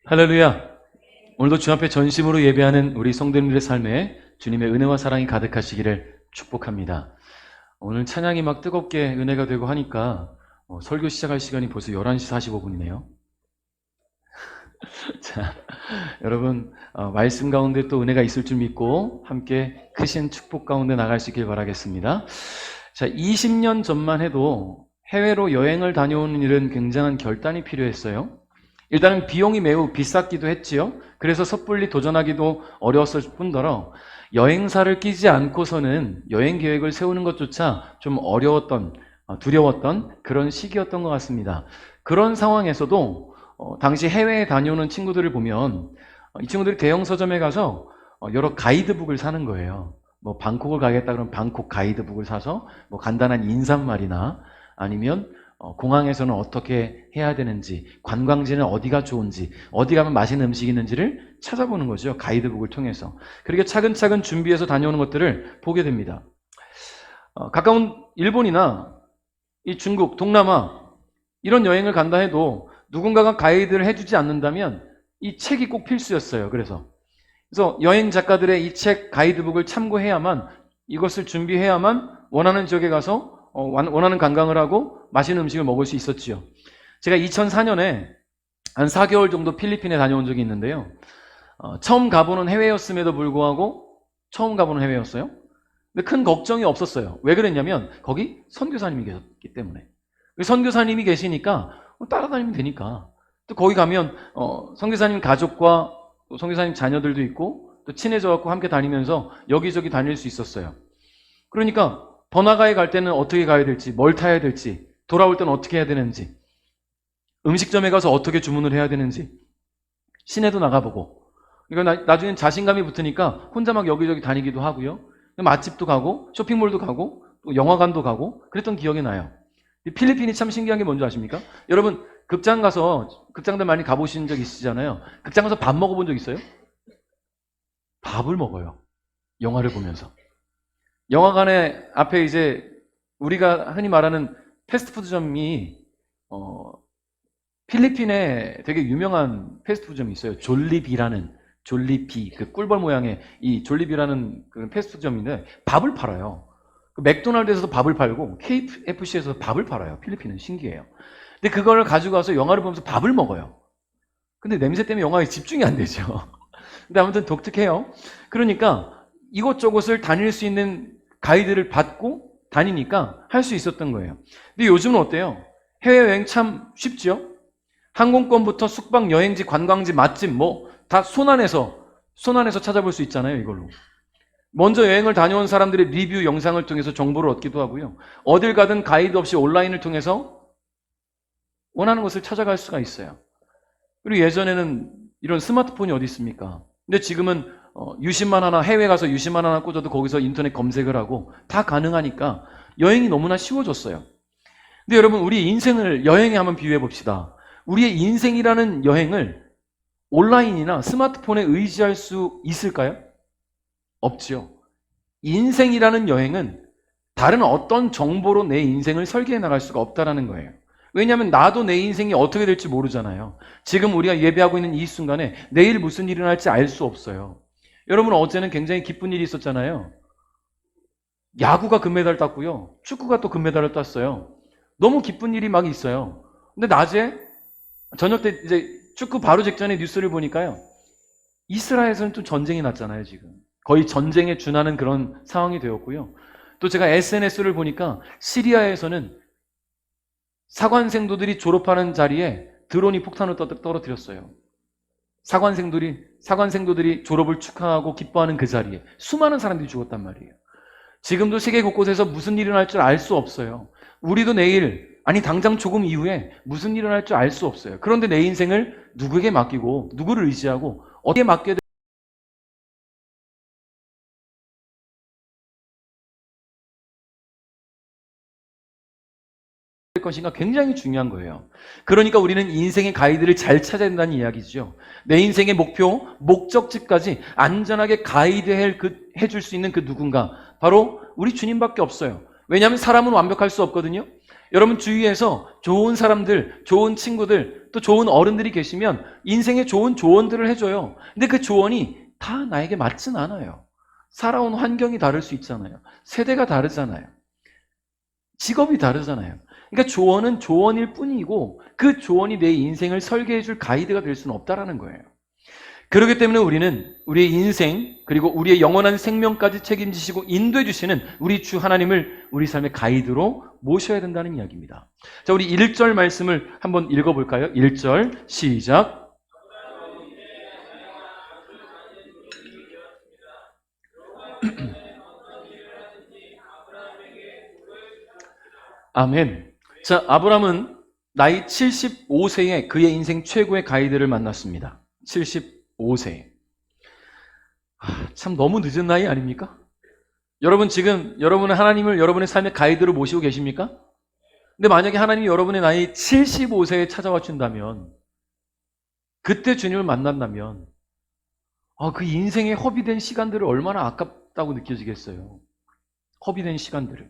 할렐루야. 오늘도 주 앞에 전심으로 예배하는 우리 성도님들의 삶에 주님의 은혜와 사랑이 가득하시기를 축복합니다. 오늘 찬양이 막 뜨겁게 은혜가 되고 하니까 설교 시작할 시간이 벌써 11시 45분이네요. 자, 여러분 말씀 가운데 또 은혜가 있을 줄 믿고 함께 크신 축복 가운데 나갈 수 있길 바라겠습니다. 자, 20년 전만 해도 해외로 여행을 다녀오는 일은 굉장한 결단이 필요했어요. 일단은 비용이 매우 비쌌기도 했지요. 그래서 섣불리 도전하기도 어려웠을 뿐더러 여행사를 끼지 않고서는 여행 계획을 세우는 것조차 좀 어려웠던, 두려웠던 그런 시기였던 것 같습니다. 그런 상황에서도 당시 해외에 다녀오는 친구들을 보면 이 친구들이 대형 서점에 가서 여러 가이드북을 사는 거예요. 뭐 방콕을 가겠다 그러면 방콕 가이드북을 사서 뭐 간단한 인사말이나 아니면 공항에서는 어떻게 해야 되는지, 관광지는 어디가 좋은지, 어디 가면 맛있는 음식이 있는지를 찾아보는 거죠. 가이드북을 통해서. 그렇게 차근차근 준비해서 다녀오는 것들을 보게 됩니다. 가까운 일본이나 이 중국, 동남아 이런 여행을 간다 해도 누군가가 가이드를 해주지 않는다면 이 책이 꼭 필수였어요. 그래서 여행 작가들의 이 책 가이드북을 참고해야만, 이것을 준비해야만 원하는 지역에 가서 원하는 관광을 하고 맛있는 음식을 먹을 수 있었지요. 제가 2004년에 한 4개월 정도 필리핀에 다녀온 적이 있는데요. 처음 가보는 해외였음에도 불구하고 처음 가보는 해외였어요. 근데 큰 걱정이 없었어요. 왜 그랬냐면 거기 선교사님이 계셨기 때문에. 선교사님이 계시니까 따라다니면 되니까. 또 거기 가면 선교사님 가족과 선교사님 자녀들도 있고 또 친해져 갖고 함께 다니면서 여기저기 다닐 수 있었어요. 그러니까 번화가에 갈 때는 어떻게 가야 될지, 뭘 타야 될지, 돌아올 때는 어떻게 해야 되는지, 음식점에 가서 어떻게 주문을 해야 되는지, 시내도 나가보고. 그러니까 나중엔 자신감이 붙으니까 혼자 막 여기저기 다니기도 하고요. 맛집도 가고, 쇼핑몰도 가고, 또 영화관도 가고, 그랬던 기억이 나요. 필리핀이 참 신기한 게 뭔지 아십니까? 여러분, 극장 가서, 극장들 많이 가보신 적 있으시잖아요. 극장 가서 밥 먹어본 적 있어요? 밥을 먹어요. 영화를 보면서. 영화관에 앞에 이제 우리가 흔히 말하는 패스트푸드점이 필리핀에 되게 유명한 패스트푸드점이 있어요. 졸리비, 그 꿀벌 모양의 이 졸리비라는 그 패스트푸드점인데 밥을 팔아요. 그 맥도날드에서도 밥을 팔고 KFC에서도 밥을 팔아요. 필리핀은 신기해요. 근데 그걸 가지고 와서 영화를 보면서 밥을 먹어요. 근데 냄새 때문에 영화에 집중이 안 되죠. 근데 아무튼 독특해요. 그러니까 이곳저곳을 다닐 수 있는 가이드를 받고 다니니까 할 수 있었던 거예요. 근데 요즘은 어때요? 해외여행 참 쉽죠? 항공권부터 숙박, 여행지, 관광지, 맛집 뭐 다 손안에서 찾아볼 수 있잖아요, 이걸로. 먼저 여행을 다녀온 사람들의 리뷰 영상을 통해서 정보를 얻기도 하고요. 어딜 가든 가이드 없이 온라인을 통해서 원하는 것을 찾아갈 수가 있어요. 그리고 예전에는 이런 스마트폰이 어디 있습니까? 근데 지금은 유심만 하나, 해외 가서 유심만 하나 꽂아도 거기서 인터넷 검색을 하고 다 가능하니까 여행이 너무나 쉬워졌어요. 근데 여러분, 우리 인생을 여행에 한번 비유해 봅시다. 우리의 인생이라는 여행을 온라인이나 스마트폰에 의지할 수 있을까요? 없지요. 인생이라는 여행은 다른 어떤 정보로 내 인생을 설계해 나갈 수가 없다라는 거예요. 왜냐하면 나도 내 인생이 어떻게 될지 모르잖아요. 지금 우리가 예배하고 있는 이 순간에 내일 무슨 일이 날지 알 수 없어요. 여러분, 어제는 굉장히 기쁜 일이 있었잖아요. 야구가 금메달 땄고요. 축구가 또 금메달을 땄어요. 너무 기쁜 일이 막 있어요. 근데 낮에 저녁 때 이제 축구 바로 직전에 뉴스를 보니까요. 이스라엘에서는 또 전쟁이 났잖아요, 지금. 거의 전쟁에 준하는 그런 상황이 되었고요. 또 제가 SNS를 보니까 시리아에서는 사관생도들이 졸업하는 자리에 드론이 폭탄을 떨어뜨렸어요. 사관생도들이 졸업을 축하하고 기뻐하는 그 자리에 수많은 사람들이 죽었단 말이에요. 지금도 세계 곳곳에서 무슨 일이 일어날 줄 알 수 없어요. 우리도 내일, 아니 당장 조금 이후에 무슨 일이 일어날 줄 알 수 없어요. 그런데 내 인생을 누구에게 맡기고 누구를 의지하고 어디에 맡겨야 될 것인가 굉장히 중요한 거예요. 그러니까 우리는 인생의 가이드를 잘 찾아야 된다는 이야기죠. 내 인생의 목표, 목적지까지 안전하게 해줄 수 있는 그 누군가, 바로 우리 주님밖에 없어요. 왜냐하면 사람은 완벽할 수 없거든요. 여러분 주위에서 좋은 사람들, 좋은 친구들, 또 좋은 어른들이 계시면 인생에 좋은 조언들을 해줘요. 근데 그 조언이 다 나에게 맞진 않아요. 살아온 환경이 다를 수 있잖아요. 세대가 다르잖아요. 직업이 다르잖아요. 그러니까 조언은 조언일 뿐이고 그 조언이 내 인생을 설계해 줄 가이드가 될 수는 없다라는 거예요. 그렇기 때문에 우리는 우리의 인생 그리고 우리의 영원한 생명까지 책임지시고 인도해 주시는 우리 주 하나님을 우리 삶의 가이드로 모셔야 된다는 이야기입니다. 자, 우리 1절 말씀을 한번 읽어볼까요? 1절 시작. 아멘. 자, 아브라함은 나이 75세에 그의 인생 최고의 가이드를 만났습니다. 75세. 참 너무 늦은 나이 아닙니까? 여러분 지금 여러분은 하나님을 여러분의 삶의 가이드로 모시고 계십니까? 근데 만약에 하나님이 여러분의 나이 75세에 찾아와 준다면, 그때 주님을 만난다면 그 인생의 허비된 시간들을 얼마나 아깝다고 느껴지겠어요. 허비된 시간들을.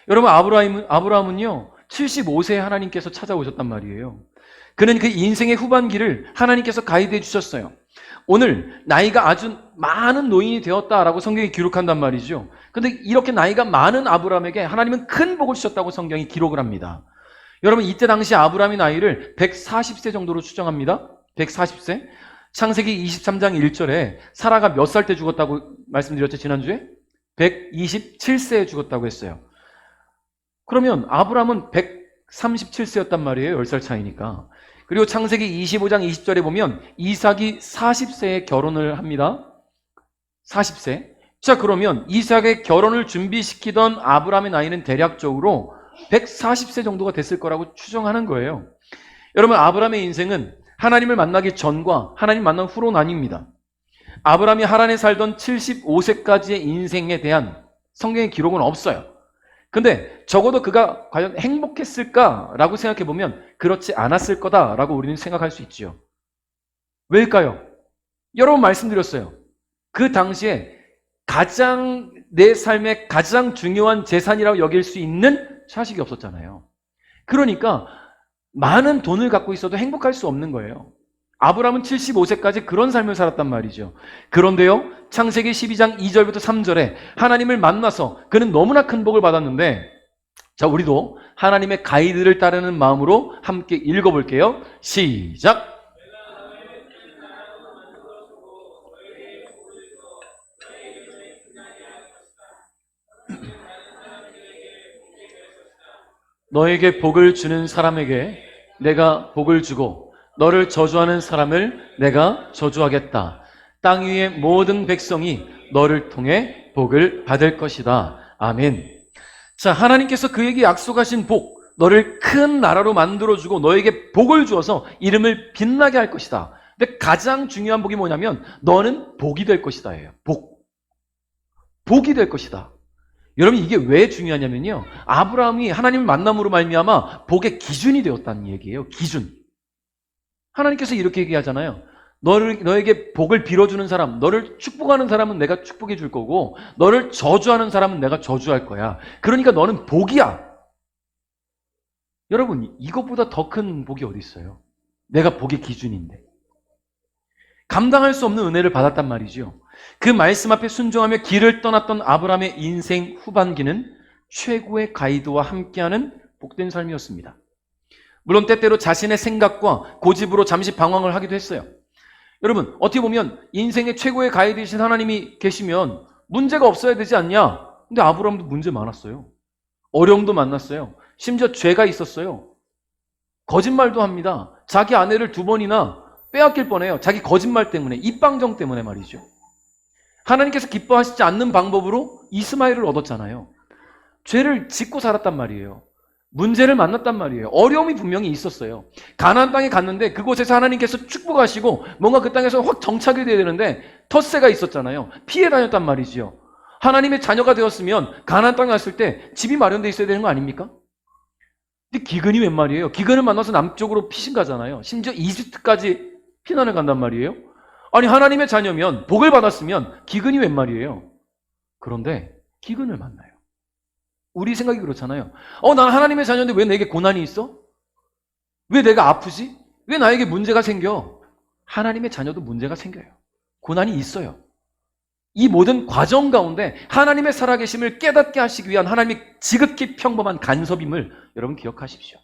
여러분 아브라함은요 75세에 하나님께서 찾아오셨단 말이에요. 그는 그 인생의 후반기를 하나님께서 가이드해 주셨어요. 오늘 나이가 아주 많은 노인이 되었다라고 성경이 기록한단 말이죠. 그런데 이렇게 나이가 많은 아브라함에게 하나님은 큰 복을 주셨다고 성경이 기록을 합니다. 여러분 이때 당시 아브라함의 나이를 140세 정도로 추정합니다. 140세. 창세기 23장 1절에 사라가 몇 살 때 죽었다고 말씀드렸죠, 지난주에? 127세에 죽었다고 했어요. 그러면 아브라함은 137세였단 말이에요. 10살 차이니까. 그리고 창세기 25장 20절에 보면 이삭이 40세에 결혼을 합니다. 40세. 자, 그러면 이삭의 결혼을 준비시키던 아브라함의 나이는 대략적으로 140세 정도가 됐을 거라고 추정하는 거예요. 여러분, 아브라함의 인생은 하나님을 만나기 전과 하나님 만난 후로 나뉩니다. 아브라함이 하란에 살던 75세까지의 인생에 대한 성경의 기록은 없어요. 근데 적어도 그가 과연 행복했을까라고 생각해 보면 그렇지 않았을 거다라고 우리는 생각할 수 있죠. 왜일까요? 여러 번 말씀드렸어요. 그 당시에 내 삶의 가장 중요한 재산이라고 여길 수 있는 자식이 없었잖아요. 그러니까 많은 돈을 갖고 있어도 행복할 수 없는 거예요. 아브라함은 75세까지 그런 삶을 살았단 말이죠. 그런데요, 창세기 12장 2절부터 3절에 하나님을 만나서 그는 너무나 큰 복을 받았는데, 자, 우리도 하나님의 가이드를 따르는 마음으로 함께 읽어볼게요. 시작! 너에게 복을 주는 사람에게 내가 복을 주고 너를 저주하는 사람을 내가 저주하겠다. 땅 위의 모든 백성이 너를 통해 복을 받을 것이다. 아멘. 자, 하나님께서 그에게 약속하신 복, 너를 큰 나라로 만들어주고 너에게 복을 주어서 이름을 빛나게 할 것이다. 근데 가장 중요한 복이 뭐냐면 너는 복이 될 것이다 예요. 복이 될 것이다. 여러분 이게 왜 중요하냐면요, 아브라함이 하나님을 만남으로 말미암아 복의 기준이 되었다는 얘기예요. 기준. 하나님께서 이렇게 얘기하잖아요. 너에게 복을 빌어주는 사람, 너를 축복하는 사람은 내가 축복해 줄 거고 너를 저주하는 사람은 내가 저주할 거야. 그러니까 너는 복이야. 여러분 이것보다 더 큰 복이 어디 있어요? 내가 복의 기준인데. 감당할 수 없는 은혜를 받았단 말이죠. 그 말씀 앞에 순종하며 길을 떠났던 아브라함의 인생 후반기는 최고의 가이드와 함께하는 복된 삶이었습니다. 물론 때때로 자신의 생각과 고집으로 잠시 방황을 하기도 했어요. 여러분 어떻게 보면 인생의 최고의 가이드이신 하나님이 계시면 문제가 없어야 되지 않냐? 근데 아브라함도 문제 많았어요. 어려움도 만났어요. 심지어 죄가 있었어요. 거짓말도 합니다. 자기 아내를 2번이나 빼앗길 뻔해요. 자기 거짓말 때문에, 입방정 때문에 말이죠. 하나님께서 기뻐하시지 않는 방법으로 이스마엘을 얻었잖아요. 죄를 짓고 살았단 말이에요. 문제를 만났단 말이에요. 어려움이 분명히 있었어요. 가나안 땅에 갔는데 그곳에서 하나님께서 축복하시고 뭔가 그 땅에서 확 정착이 돼야 되는데 텃세가 있었잖아요. 피해 다녔단 말이지요. 하나님의 자녀가 되었으면 가나안 땅에 갔을 때 집이 마련돼 있어야 되는 거 아닙니까? 근데 기근이 웬 말이에요? 기근을 만나서 남쪽으로 피신 가잖아요. 심지어 이집트까지 피난을 간단 말이에요. 아니 하나님의 자녀면 복을 받았으면 기근이 웬 말이에요? 그런데 기근을 만나요. 우리 생각이 그렇잖아요. 난 하나님의 자녀인데 왜 내게 고난이 있어? 왜 내가 아프지? 왜 나에게 문제가 생겨? 하나님의 자녀도 문제가 생겨요. 고난이 있어요. 이 모든 과정 가운데 하나님의 살아계심을 깨닫게 하시기 위한 하나님의 지극히 평범한 간섭임을 여러분 기억하십시오.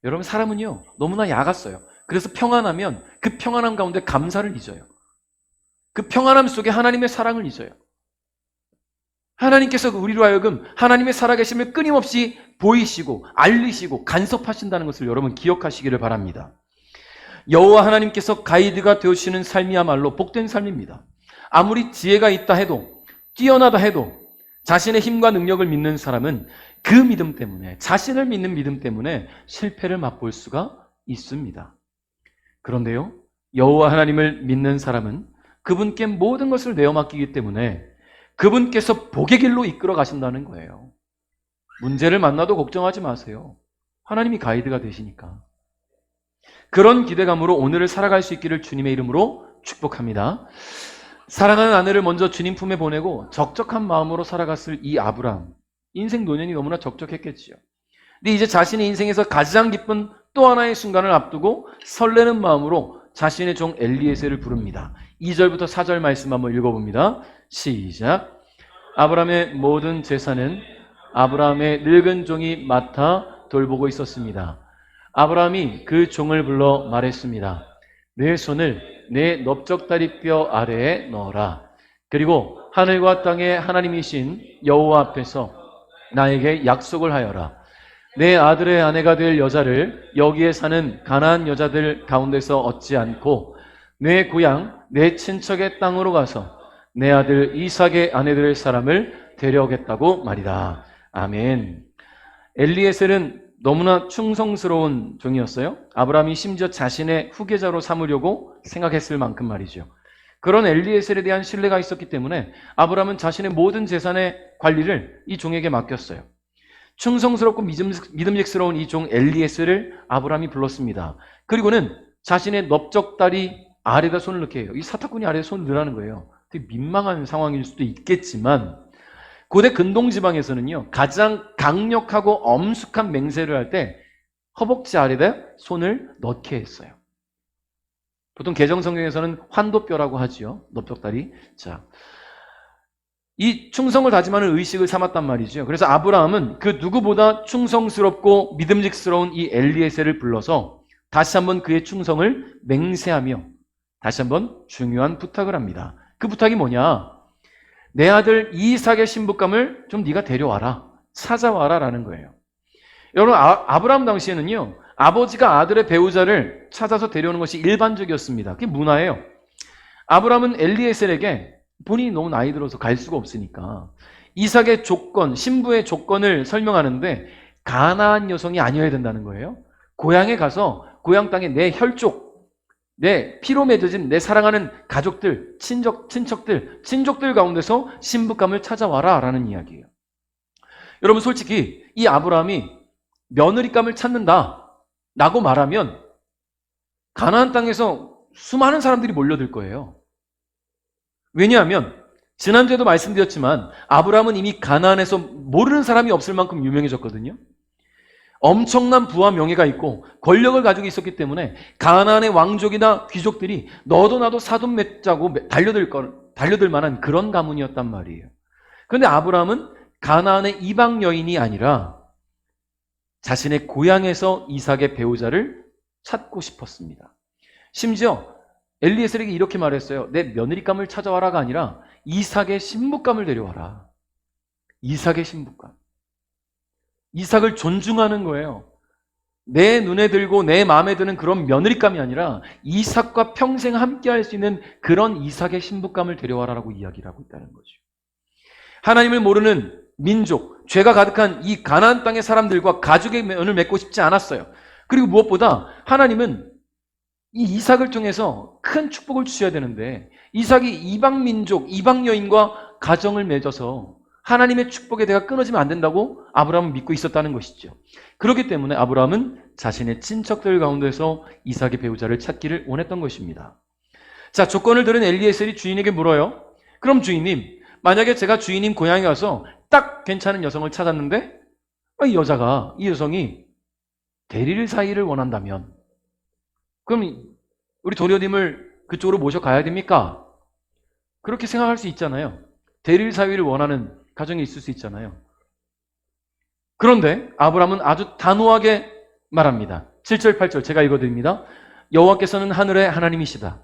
여러분, 사람은요 너무나 약았어요. 그래서 평안하면 그 평안함 가운데 감사를 잊어요. 그 평안함 속에 하나님의 사랑을 잊어요. 하나님께서 우리로 하여금 하나님의 살아계심을 끊임없이 보이시고 알리시고 간섭하신다는 것을 여러분 기억하시기를 바랍니다. 여호와 하나님께서 가이드가 되시는 삶이야말로 복된 삶입니다. 아무리 지혜가 있다 해도, 뛰어나다 해도 자신의 힘과 능력을 믿는 사람은 그 믿음 때문에, 자신을 믿는 믿음 때문에 실패를 맛볼 수가 있습니다. 그런데요, 여호와 하나님을 믿는 사람은 그분께 모든 것을 내어 맡기기 때문에 그분께서 복의 길로 이끌어 가신다는 거예요. 문제를 만나도 걱정하지 마세요. 하나님이 가이드가 되시니까. 그런 기대감으로 오늘을 살아갈 수 있기를 주님의 이름으로 축복합니다. 사랑하는 아내를 먼저 주님 품에 보내고 적적한 마음으로 살아갔을 이 아브라함, 인생 노년이 너무나 적적했겠지요. 근데 이제 자신의 인생에서 가장 기쁜 또 하나의 순간을 앞두고 설레는 마음으로 자신의 종 엘리에셀을 부릅니다. 2절부터 4절 말씀 한번 읽어봅니다. 시작. 아브라함의 모든 재산은 아브라함의 늙은 종이 맡아 돌보고 있었습니다. 아브라함이 그 종을 불러 말했습니다. 내 손을 내 넓적다리뼈 아래에 넣어라. 그리고 하늘과 땅의 하나님이신 여호와 앞에서 나에게 약속을 하여라. 내 아들의 아내가 될 여자를 여기에 사는 가나안 여자들 가운데서 얻지 않고 내 고향 내 친척의 땅으로 가서 내 아들 이삭의 아내 될 사람을 데려오겠다고 말이다. 아멘. 엘리에셀은 너무나 충성스러운 종이었어요. 아브라함이 심지어 자신의 후계자로 삼으려고 생각했을 만큼 말이죠. 그런 엘리에셀에 대한 신뢰가 있었기 때문에 아브라함은 자신의 모든 재산의 관리를 이 종에게 맡겼어요. 충성스럽고 믿음직스러운 이 종 엘리에셀을 아브라함이 불렀습니다. 그리고는 자신의 넓적다리 아래다 손을 넣게 해요. 이 사타구니 아래에 손을 넣으라는 거예요. 되게 민망한 상황일 수도 있겠지만 고대 근동지방에서는요, 가장 강력하고 엄숙한 맹세를 할 때 허벅지 아래다 손을 넣게 했어요. 보통 개정성경에서는 환도뼈라고 하지요. 넓적다리. 자, 이 충성을 다짐하는 의식을 삼았단 말이죠. 그래서 아브라함은 그 누구보다 충성스럽고 믿음직스러운 이 엘리에셀을 불러서 다시 한번 그의 충성을 맹세하며 다시 한번 중요한 부탁을 합니다. 그 부탁이 뭐냐? 내 아들 이삭의 신부감을 좀 네가 데려와라. 찾아와라 라는 거예요. 여러분, 아브라함 당시에는요, 아버지가 아들의 배우자를 찾아서 데려오는 것이 일반적이었습니다. 그게 문화예요. 아브라함은 엘리에셀에게 본인이 너무 나이 들어서 갈 수가 없으니까 이삭의 조건, 신부의 조건을 설명하는데 가나안 여성이 아니어야 된다는 거예요. 고향에 가서 고향 땅에 내 혈족, 내 피로 맺어진 내 사랑하는 가족들, 친족들 가운데서 신부감을 찾아와라 라는 이야기예요. 여러분, 솔직히 이 아브라함이 며느리감을 찾는다 라고 말하면 가나안 땅에서 수많은 사람들이 몰려들 거예요. 왜냐하면 지난주에도 말씀드렸지만 아브라함은 이미 가나안에서 모르는 사람이 없을 만큼 유명해졌거든요. 엄청난 부와 명예가 있고 권력을 가지고 있었기 때문에 가나안의 왕족이나 귀족들이 너도 나도 사돈 맺자고 달려들 만한 그런 가문이었단 말이에요. 그런데 아브라함은 가나안의 이방 여인이 아니라 자신의 고향에서 이삭의 배우자를 찾고 싶었습니다. 심지어 엘리에셀에게 이렇게 말했어요. 내 며느리감을 찾아와라가 아니라 이삭의 신부감을 데려와라. 이삭의 신부감. 이삭을 존중하는 거예요. 내 눈에 들고 내 마음에 드는 그런 며느리감이 아니라 이삭과 평생 함께할 수 있는 그런 이삭의 신부감을 데려와라라고 이야기를 하고 있다는 거죠. 하나님을 모르는 민족, 죄가 가득한 이 가나안 땅의 사람들과 가족의 면을 맺고 싶지 않았어요. 그리고 무엇보다 하나님은 이 이삭을 통해서 큰 축복을 주셔야 되는데 이삭이 이방 민족, 이방 여인과 가정을 맺어서 하나님의 축복의 대가 끊어지면 안 된다고 아브라함은 믿고 있었다는 것이죠. 그렇기 때문에 아브라함은 자신의 친척들 가운데서 이삭의 배우자를 찾기를 원했던 것입니다. 자, 조건을 들은 엘리에셀이 주인에게 물어요. 그럼 주인님, 만약에 제가 주인님 고향에 가서 딱 괜찮은 여성을 찾았는데 이 여성이 대릴 사이를 원한다면 그럼 우리 도련님을 그쪽으로 모셔가야 됩니까? 그렇게 생각할 수 있잖아요. 대릴 사위를 원하는 가정이 있을 수 있잖아요. 그런데 아브라함은 아주 단호하게 말합니다. 7절 8절 제가 읽어드립니다. 여호와께서는 하늘의 하나님이시다.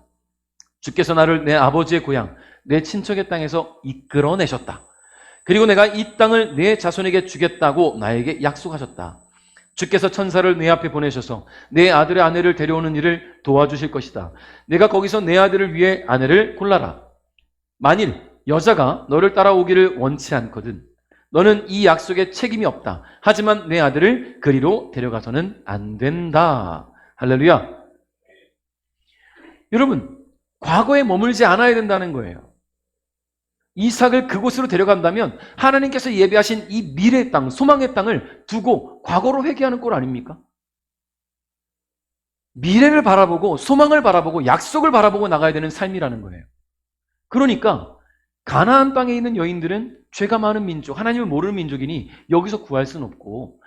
주께서 나를 내 아버지의 고향 내 친척의 땅에서 이끌어내셨다. 그리고 내가 이 땅을 내 자손에게 주겠다고 나에게 약속하셨다. 주께서 천사를 내 앞에 보내셔서 내 아들의 아내를 데려오는 일을 도와주실 것이다. 내가 거기서 내 아들을 위해 아내를 골라라. 만일 여자가 너를 따라오기를 원치 않거든 너는 이 약속에 책임이 없다. 하지만 내 아들을 그리로 데려가서는 안 된다. 할렐루야. 여러분, 과거에 머물지 않아야 된다는 거예요. 이삭을 그곳으로 데려간다면 하나님께서 예비하신 이 미래의 땅, 소망의 땅을 두고 과거로 회귀하는 꼴 아닙니까? 미래를 바라보고 소망을 바라보고 약속을 바라보고 나가야 되는 삶이라는 거예요. 그러니까 가나안 땅에 있는 여인들은 죄가 많은 민족, 하나님을 모르는 민족이니 여기서 구할 수는 없고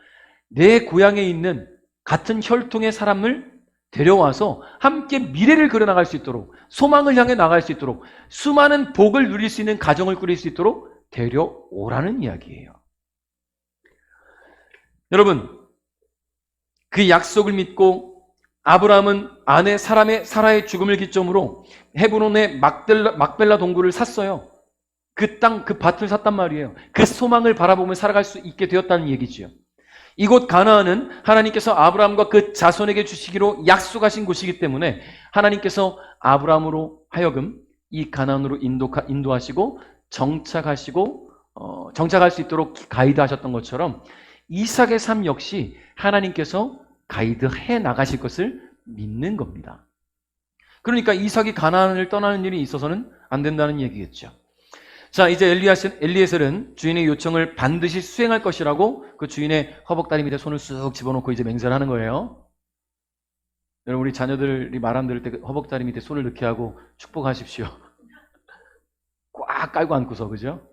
내 고향에 있는 같은 혈통의 사람을 데려와서 함께 미래를 그려나갈 수 있도록 소망을 향해 나갈 수 있도록 수많은 복을 누릴 수 있는 가정을 꾸릴 수 있도록 데려오라는 이야기예요. 여러분, 그 약속을 믿고 아브라함은 아내 사라의 죽음을 기점으로 헤브론의 막벨라 동굴을 샀어요. 그 땅, 그 밭을 샀단 말이에요. 그 소망을 바라보며 살아갈 수 있게 되었다는 얘기지요. 이곳 가나안은 하나님께서 아브라함과 그 자손에게 주시기로 약속하신 곳이기 때문에 하나님께서 아브라함으로 하여금 이 가나안으로 인도하시고 정착할 수 있도록 가이드하셨던 것처럼 이삭의 삶 역시 하나님께서 가이드해 나가실 것을 믿는 겁니다. 그러니까 이삭이 가나안을 떠나는 일이 있어서는 안 된다는 얘기겠죠. 자, 이제 엘리에셀은 주인의 요청을 반드시 수행할 것이라고 그 주인의 허벅다리 밑에 손을 쑥 집어넣고 이제 맹세를 하는 거예요. 여러분, 우리 자녀들이 말 안 들을 때 허벅다리 밑에 손을 넣게 하고 축복하십시오. 꽉 깔고 안고서, 그죠?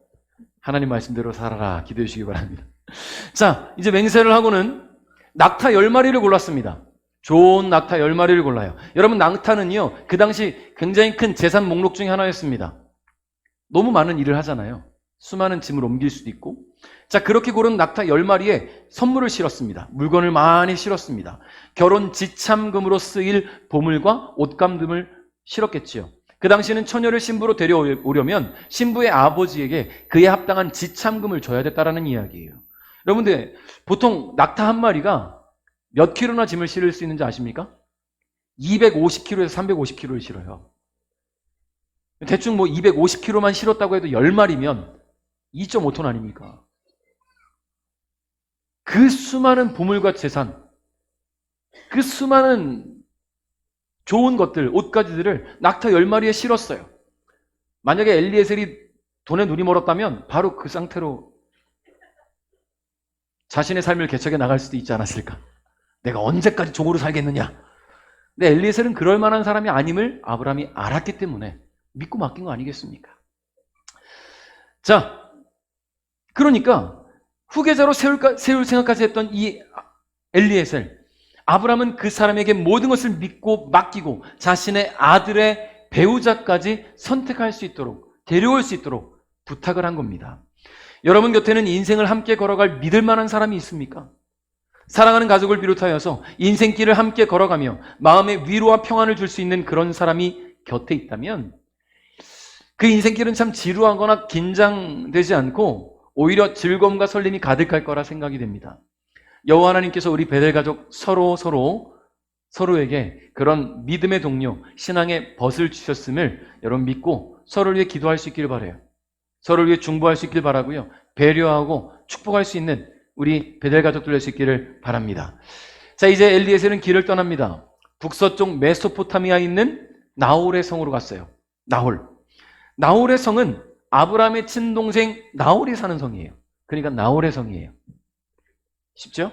하나님 말씀대로 살아라 기도해 주시기 바랍니다. 자, 이제 맹세를 하고는 낙타 10마리를 골랐습니다. 좋은 낙타 10마리를 골라요. 여러분, 낙타는요, 그 당시 굉장히 큰 재산 목록 중에 하나였습니다. 너무 많은 일을 하잖아요. 수많은 짐을 옮길 수도 있고. 자, 그렇게 고른 낙타 10마리에 선물을 실었습니다. 물건을 많이 실었습니다. 결혼 지참금으로 쓰일 보물과 옷감 등을 실었겠지요. 그 당시에는 처녀를 신부로 데려오려면 신부의 아버지에게 그에 합당한 지참금을 줘야 됐다라는 이야기예요. 여러분들, 보통 낙타 한 마리가 몇 킬로나 짐을 실을 수 있는지 아십니까? 250kg에서 350kg를 실어요. 대충 뭐 250kg만 실었다고 해도 10마리면 2.5톤 아닙니까? 그 수많은 보물과 재산, 그 수많은 좋은 것들, 옷가지들을 낙타 10마리에 실었어요. 만약에 엘리에셀이 돈에 눈이 멀었다면 바로 그 상태로 자신의 삶을 개척해 나갈 수도 있지 않았을까? 내가 언제까지 종으로 살겠느냐? 근데 엘리에셀은 그럴 만한 사람이 아님을 아브라함이 알았기 때문에 믿고 맡긴 거 아니겠습니까? 자, 그러니까 후계자로 세울 생각까지 했던 이 엘리에셀, 아브라함은 그 사람에게 모든 것을 믿고 맡기고 자신의 아들의 배우자까지 선택할 수 있도록, 데려올 수 있도록 부탁을 한 겁니다. 여러분 곁에는 인생을 함께 걸어갈 믿을 만한 사람이 있습니까? 사랑하는 가족을 비롯하여서 인생길을 함께 걸어가며 마음의 위로와 평안을 줄 수 있는 그런 사람이 곁에 있다면 그 인생길은 참 지루하거나 긴장되지 않고 오히려 즐거움과 설렘이 가득할 거라 생각이 됩니다. 여호와 하나님께서 우리 베델 가족 서로에게 그런 믿음의 동료, 신앙의 벗을 주셨음을 여러분 믿고 서로를 위해 기도할 수 있기를 바라요. 서로를 위해 중보할 수 있길 바라고요. 배려하고 축복할 수 있는 우리 베델 가족들 될 수 있기를 바랍니다. 자, 이제 엘리에셀은 길을 떠납니다. 북서쪽 메소포타미아에 있는 나홀의 성으로 갔어요. 나홀의 성은 아브라함의 친동생 나홀이 사는 성이에요. 그러니까 나홀의 성이에요. 쉽죠?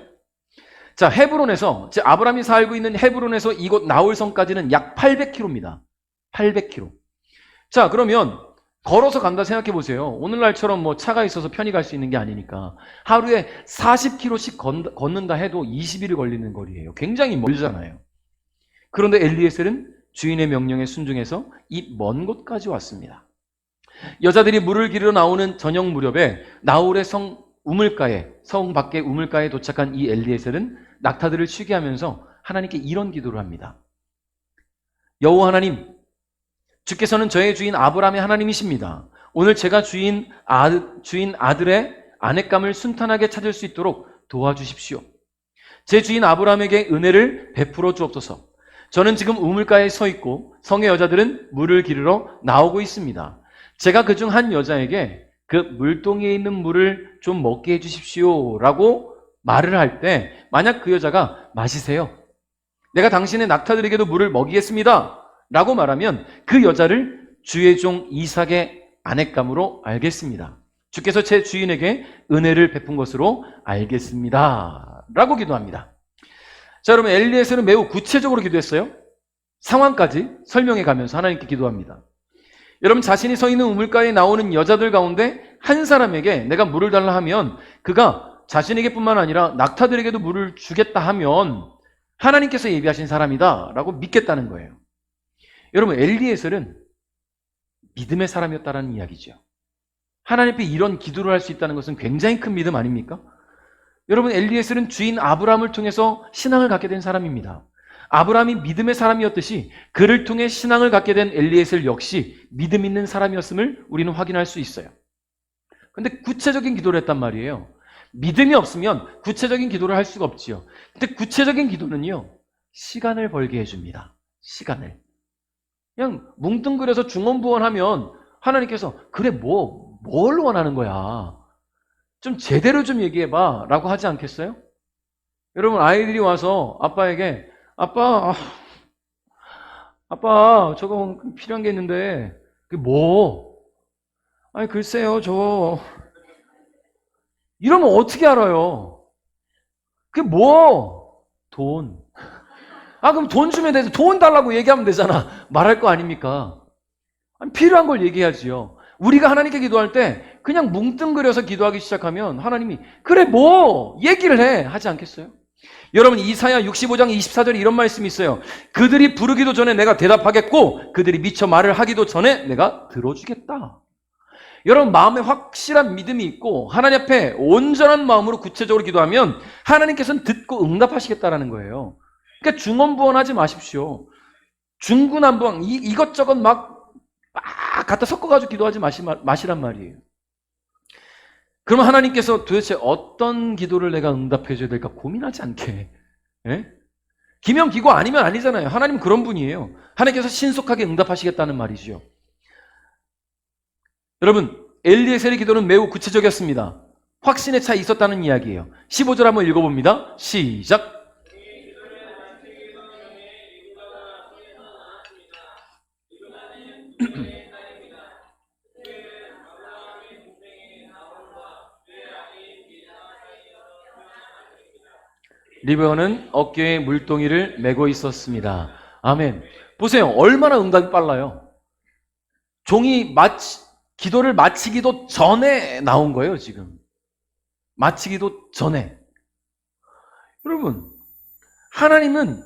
자, 헤브론에서, 아브라함이 살고 있는 헤브론에서 이곳 나홀 성까지는 약 800km입니다. 800km. 자, 그러면 걸어서 간다 생각해 보세요. 오늘날처럼 뭐 차가 있어서 편히 갈 수 있는 게 아니니까 하루에 40km씩 걷는다 해도 20일이 걸리는 거리예요. 굉장히 멀잖아요. 그런데 엘리에셀은 주인의 명령에 순종해서 이 먼 곳까지 왔습니다. 여자들이 물을 기르러 나오는 저녁 무렵에 나홀의 성 밖의 우물가에 도착한 이 엘리에셀은 낙타들을 쉬게 하면서 하나님께 이런 기도를 합니다. 여호와 하나님, 주께서는 저의 주인 아브라함의 하나님이십니다. 오늘 제가 주인 아들의 아내감을 순탄하게 찾을 수 있도록 도와주십시오. 제 주인 아브라함에게 은혜를 베풀어 주옵소서. 저는 지금 우물가에 서 있고 성의 여자들은 물을 기르러 나오고 있습니다. 제가 그중 한 여자에게 그 물동이에 있는 물을 좀 먹게 해주십시오 라고 말을 할 때 만약 그 여자가 마시세요. 내가 당신의 낙타들에게도 물을 먹이겠습니다 라고 말하면 그 여자를 주의 종 이삭의 아내감으로 알겠습니다. 주께서 제 주인에게 은혜를 베푼 것으로 알겠습니다 라고 기도합니다. 자, 여러분 엘리에셀은 매우 구체적으로 기도했어요. 상황까지 설명해 가면서 하나님께 기도합니다. 여러분 자신이 서 있는 우물가에 나오는 여자들 가운데 한 사람에게 내가 물을 달라 하면 그가 자신에게뿐만 아니라 낙타들에게도 물을 주겠다 하면 하나님께서 예비하신 사람이다 라고 믿겠다는 거예요. 여러분 엘리에셀은 믿음의 사람이었다는 이야기죠. 하나님 앞에 이런 기도를 할 수 있다는 것은 굉장히 큰 믿음 아닙니까? 여러분 엘리에셀은 주인 아브라함을 통해서 신앙을 갖게 된 사람입니다. 아브라함이 믿음의 사람이었듯이 그를 통해 신앙을 갖게 된 엘리에셀 역시 믿음 있는 사람이었음을 우리는 확인할 수 있어요. 그런데 구체적인 기도를 했단 말이에요. 믿음이 없으면 구체적인 기도를 할 수가 없지요. 근데 구체적인 기도는요, 시간을 벌게 해줍니다. 시간을. 그냥 뭉뚱그려서 중언부언하면 하나님께서 그래 뭘 원하는 거야? 좀 제대로 좀 얘기해봐 라고 하지 않겠어요? 여러분 아이들이 와서 아빠에게 아빠 저거 필요한 게 있는데 그게 뭐? 아니 글쎄요 저 이러면 어떻게 알아요? 그게 뭐? 돈. 그럼 돈 주면 되죠. 돈 달라고 얘기하면 되잖아. 말할 거 아닙니까? 아니, 필요한 걸 얘기해야지요. 우리가 하나님께 기도할 때 그냥 뭉뚱그려서 기도하기 시작하면 하나님이 그래 뭐 얘기를 해 하지 않겠어요? 여러분 이사야 65장 24절에 이런 말씀이 있어요. 그들이 부르기도 전에 내가 대답하겠고 그들이 미처 말을 하기도 전에 내가 들어주겠다. 여러분 마음에 확실한 믿음이 있고 하나님 앞에 온전한 마음으로 구체적으로 기도하면 하나님께서는 듣고 응답하시겠다라는 거예요. 그러니까 중언부언하지 마십시오. 중구난방 이것저것 막 갖다 섞어가지고 기도하지 마시란 말이에요. 그러면 하나님께서 도대체 어떤 기도를 내가 응답해 줘야 될까 고민하지 않게. 예? 기면 기고 아니면 아니잖아요. 하나님은 그런 분이에요. 하나님께서 신속하게 응답하시겠다는 말이죠. 여러분 엘리에셀의 기도는 매우 구체적이었습니다. 확신의 차이 있었다는 이야기예요. 15절 한번 읽어봅니다. 시작. 리브가는 어깨에 물동이를 메고 있었습니다. 아멘. 보세요. 얼마나 응답이 빨라요. 종이 기도를 마치기도 전에 나온 거예요, 지금. 마치기도 전에. 여러분, 하나님은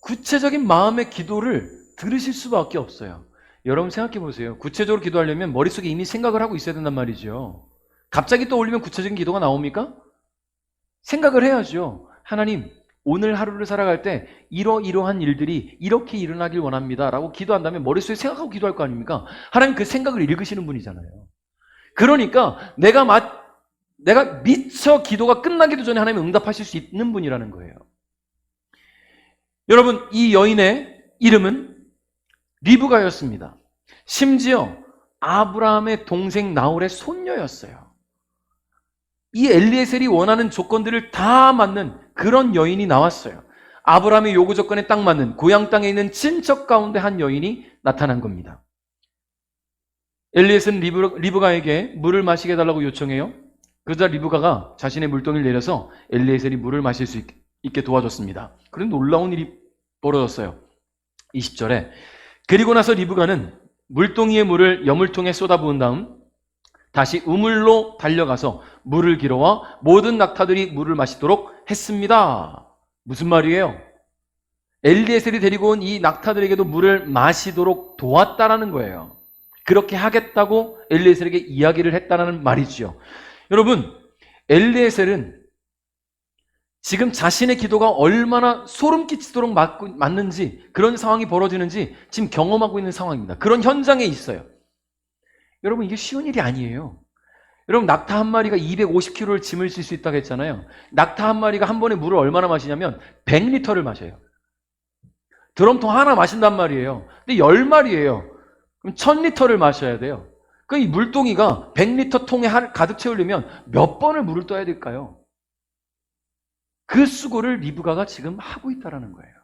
구체적인 마음의 기도를 들으실 수밖에 없어요. 여러분 생각해 보세요. 구체적으로 기도하려면 머릿속에 이미 생각을 하고 있어야 된단 말이죠. 갑자기 떠올리면 구체적인 기도가 나옵니까? 생각을 해야죠. 하나님, 오늘 하루를 살아갈 때 이러이러한 일들이 이렇게 일어나길 원합니다 라고 기도한다면 머릿속에 생각하고 기도할 거 아닙니까? 하나님 그 생각을 읽으시는 분이잖아요. 그러니까 내가 미처 기도가 끝나기도 전에 하나님 응답하실 수 있는 분이라는 거예요. 여러분 이 여인의 이름은 리브가였습니다. 심지어 아브라함의 동생 나홀의 손녀였어요. 이 엘리에셀이 원하는 조건들을 다 맞는 그런 여인이 나왔어요. 아브라함의 요구 조건에 딱 맞는 고향 땅에 있는 친척 가운데 한 여인이 나타난 겁니다. 엘리에셀은 리브가에게 물을 마시게 해달라고 요청해요. 그러자 리브가가 자신의 물동이를 내려서 엘리에셀이 물을 마실 수 있게 도와줬습니다. 그런데 놀라운 일이 벌어졌어요. 20절에 그리고 나서 리브가는 물동이의 물을 여물통에 쏟아부은 다음 다시 우물로 달려가서 물을 길어와 모든 낙타들이 물을 마시도록 했습니다. 무슨 말이에요? 엘리에셀이 데리고 온 이 낙타들에게도 물을 마시도록 도왔다라는 거예요. 그렇게 하겠다고 엘리에셀에게 이야기를 했다는 말이죠. 여러분, 엘리에셀은 지금 자신의 기도가 얼마나 소름 끼치도록 맞는지, 그런 상황이 벌어지는지 지금 경험하고 있는 상황입니다. 그런 현장에 있어요. 여러분, 이게 쉬운 일이 아니에요. 여러분, 낙타 한 마리가 250kg를 짐을 질 수 있다고 했잖아요. 낙타 한 마리가 한 번에 물을 얼마나 마시냐면 100리터를 마셔요. 드럼통 하나 마신단 말이에요. 근데 10마리예요. 그럼 1000리터를 마셔야 돼요. 그 이 물동이가 100리터 통에 가득 채우려면 몇 번을 물을 떠야 될까요? 그 수고를 리브가가 지금 하고 있다는 거예요.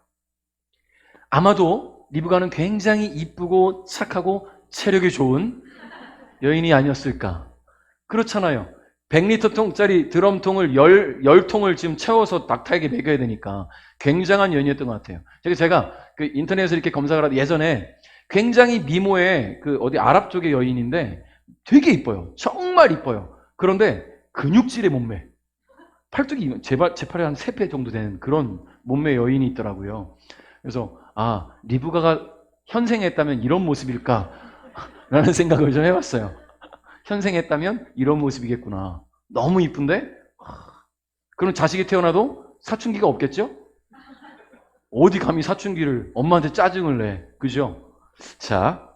아마도 리브가는 굉장히 이쁘고 착하고 체력이 좋은 여인이 아니었을까. 그렇잖아요. 100리터 통짜리 드럼통을 10통을 지금 채워서 낙타에게 먹여야 되니까 굉장한 여인이었던 것 같아요. 제가 그 인터넷에서 이렇게 검색을 하다 예전에 굉장히 미모의 그 어디 아랍 쪽의 여인인데 되게 이뻐요. 정말 이뻐요. 그런데 근육질의 몸매. 팔뚝이 제 팔에 한 3배 정도 되는 그런 몸매 여인이 있더라고요. 그래서 리브가가 현생했다면 이런 모습일까? 라는 생각을 좀 해봤어요. 현생했다면 이런 모습이겠구나. 너무 이쁜데? 그럼 자식이 태어나도 사춘기가 없겠죠? 어디 감히 사춘기를 엄마한테 짜증을 내. 그죠? 자,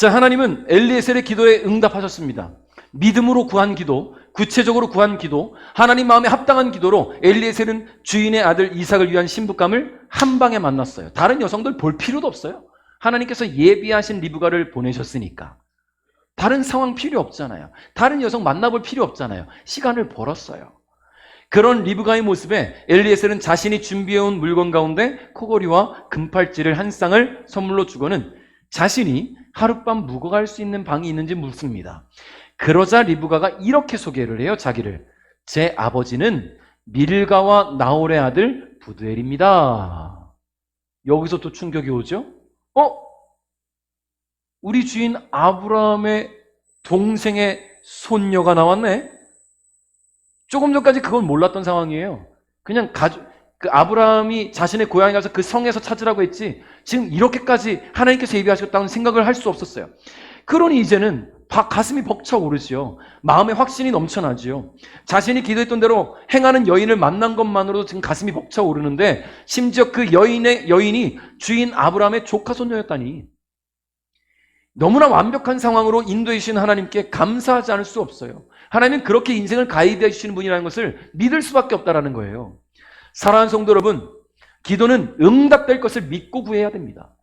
하나님은 엘리에셀의 기도에 응답하셨습니다. 믿음으로 구한 기도, 구체적으로 구한 기도, 하나님 마음에 합당한 기도로 엘리에셀은 주인의 아들 이삭을 위한 신부감을 한 방에 만났어요. 다른 여성들 볼 필요도 없어요. 하나님께서 예비하신 리브가를 보내셨으니까. 다른 상황 필요 없잖아요. 다른 여성 만나볼 필요 없잖아요. 시간을 벌었어요. 그런 리브가의 모습에 엘리에셀은 자신이 준비해온 물건 가운데 코골이와 금팔찌를 한 쌍을 선물로 주고는 자신이 하룻밤 묵어갈 수 있는 방이 있는지 묻습니다. 그러자 리브가가 이렇게 소개를 해요. 자기를. 제 아버지는 밀가와 나홀의 아들 부두엘입니다. 여기서 또 충격이 오죠? 우리 주인 아브라함의 동생의 손녀가 나왔네? 조금 전까지 그건 몰랐던 상황이에요. 그냥 그 아브라함이 자신의 고향에 가서 그 성에서 찾으라고 했지, 지금 이렇게까지 하나님께서 예비하셨다는 생각을 할 수 없었어요. 그러니 이제는 가슴이 벅차오르지요. 마음의 확신이 넘쳐나지요. 자신이 기도했던 대로 행하는 여인을 만난 것만으로도 지금 가슴이 벅차오르는데, 심지어 그 여인이 주인 아브라함의 조카 손녀였다니. 너무나 완벽한 상황으로 인도해 주신 하나님께 감사하지 않을 수 없어요. 하나님은 그렇게 인생을 가이드해 주시는 분이라는 것을 믿을 수밖에 없다는 거예요. 사랑하는 성도 여러분, 기도는 응답될 것을 믿고 구해야 됩니다.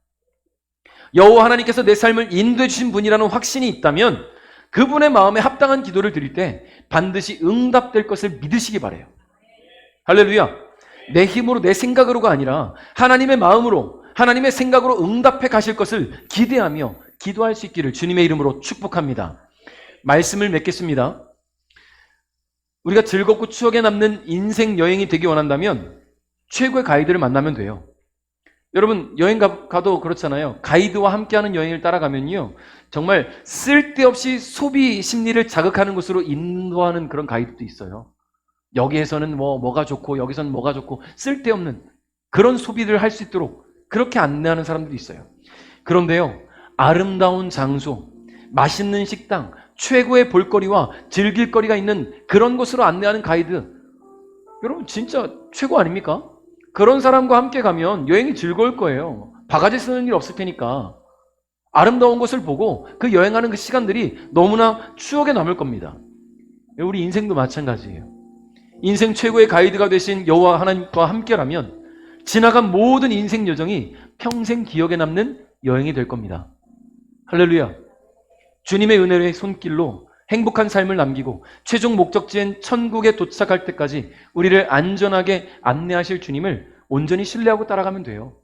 여호와 하나님께서 내 삶을 인도해 주신 분이라는 확신이 있다면 그분의 마음에 합당한 기도를 드릴 때 반드시 응답될 것을 믿으시기 바라요. 할렐루야. 내 힘으로 내 생각으로가 아니라 하나님의 마음으로, 하나님의 생각으로 응답해 가실 것을 기대하며 기도할 수 있기를 주님의 이름으로 축복합니다. 말씀을 맺겠습니다. 우리가 즐겁고 추억에 남는 인생 여행이 되기 원한다면 최고의 가이드를 만나면 돼요. 여러분, 여행 가도 그렇잖아요. 가이드와 함께하는 여행을 따라가면요, 정말 쓸데없이 소비 심리를 자극하는 곳으로 인도하는 그런 가이드도 있어요. 여기에서는 뭐가 좋고 여기서는 뭐가 좋고 쓸데없는 그런 소비를 할 수 있도록 그렇게 안내하는 사람들도 있어요. 그런데요, 아름다운 장소, 맛있는 식당, 최고의 볼거리와 즐길거리가 있는 그런 곳으로 안내하는 가이드, 여러분 진짜 최고 아닙니까? 그런 사람과 함께 가면 여행이 즐거울 거예요. 바가지 쓰는 일 없을 테니까. 아름다운 곳을 보고 그 여행하는 그 시간들이 너무나 추억에 남을 겁니다. 우리 인생도 마찬가지예요. 인생 최고의 가이드가 되신 여호와 하나님과 함께라면 지나간 모든 인생 여정이 평생 기억에 남는 여행이 될 겁니다. 할렐루야. 주님의 은혜의 손길로 행복한 삶을 남기고 최종 목적지인 천국에 도착할 때까지 우리를 안전하게 안내하실 주님을 온전히 신뢰하고 따라가면 돼요.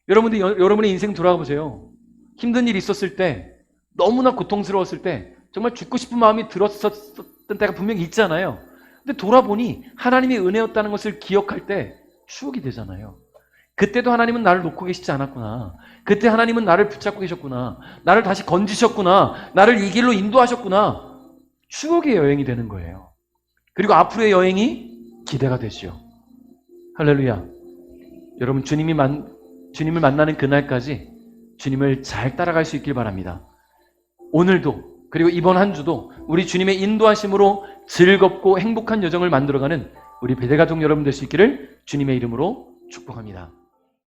여러분의 인생 돌아가 보세요. 힘든 일이 있었을 때, 너무나 고통스러웠을 때, 정말 죽고 싶은 마음이 들었었던 때가 분명히 있잖아요. 근데 돌아보니 하나님의 은혜였다는 것을 기억할 때 추억이 되잖아요. 그때도 하나님은 나를 놓고 계시지 않았구나. 그때 하나님은 나를 붙잡고 계셨구나. 나를 다시 건지셨구나. 나를 이 길로 인도하셨구나. 추억의 여행이 되는 거예요. 그리고 앞으로의 여행이 기대가 되죠. 할렐루야. 여러분 주님을 만나는 그날까지 주님을 잘 따라갈 수 있길 바랍니다. 오늘도 그리고 이번 한 주도 우리 주님의 인도하심으로 즐겁고 행복한 여정을 만들어가는 우리 배대가족 여러분 될 수 있기를 주님의 이름으로 축복합니다.